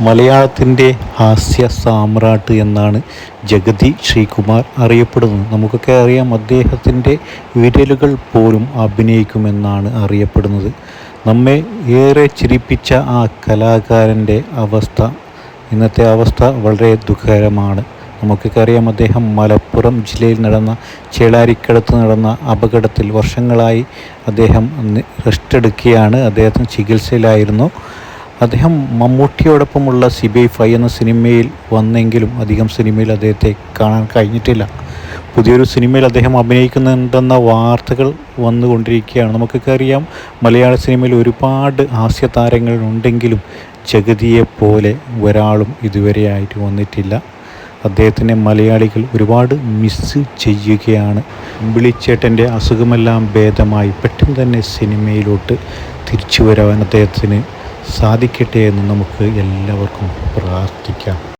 മലയാളത്തിൻ്റെ ഹാസ്യ സാമ്രാട്ട് എന്നാണ് ജഗതി ശ്രീകുമാർ അറിയപ്പെടുന്നത്. നമുക്കൊക്കെ അറിയാം, അദ്ദേഹത്തിൻ്റെ വിരലുകൾ പോലും അഭിനയിക്കുമെന്നാണ് അറിയപ്പെടുന്നത്. നമ്മെ ഏറെ ചിരിപ്പിച്ച ആ കലാകാരൻ്റെ ഇന്നത്തെ അവസ്ഥ വളരെ ദുഃഖകരമാണ്. നമുക്കൊക്കെ അറിയാം, അദ്ദേഹം മലപ്പുറം ജില്ലയിൽ നടന്ന ചേളാരിക്കടുത്ത് നടന്ന അപകടത്തിൽ വർഷങ്ങളായി അദ്ദേഹം റെസ്റ്റ് എടുക്കുകയാണ്. അദ്ദേഹത്തിന് ചികിത്സയിലായിരുന്നു. അദ്ദേഹം മമ്മൂട്ടിയോടൊപ്പമുള്ള CBI 5 എന്ന സിനിമയിൽ വന്നെങ്കിലും അധികം സിനിമയിൽ അദ്ദേഹത്തെ കാണാൻ കഴിഞ്ഞിട്ടില്ല. പുതിയൊരു സിനിമയിൽ അദ്ദേഹം അഭിനയിക്കുന്നുണ്ടെന്ന വാർത്തകൾ വന്നുകൊണ്ടിരിക്കുകയാണ്. നമുക്കൊക്കെ അറിയാം, മലയാള സിനിമയിൽ ഒരുപാട് ഹാസ്യ താരങ്ങൾ ഉണ്ടെങ്കിലും ജഗതിയെപ്പോലെ ഒരാളും ഇതുവരെയായിട്ട് വന്നിട്ടില്ല. അദ്ദേഹത്തിനെ മലയാളികൾ ഒരുപാട് മിസ് ചെയ്യുകയാണ്. അമ്പിളിച്ചേട്ടൻ്റെ അസുഖമെല്ലാം ഭേദമായി പെട്ടെന്ന് തന്നെ സിനിമയിലോട്ട് തിരിച്ചു വരാൻ അദ്ദേഹത്തിന് സാധിക്കട്ടെ എന്ന് നമുക്ക് എല്ലാവർക്കും പ്രാർത്ഥിക്കാം.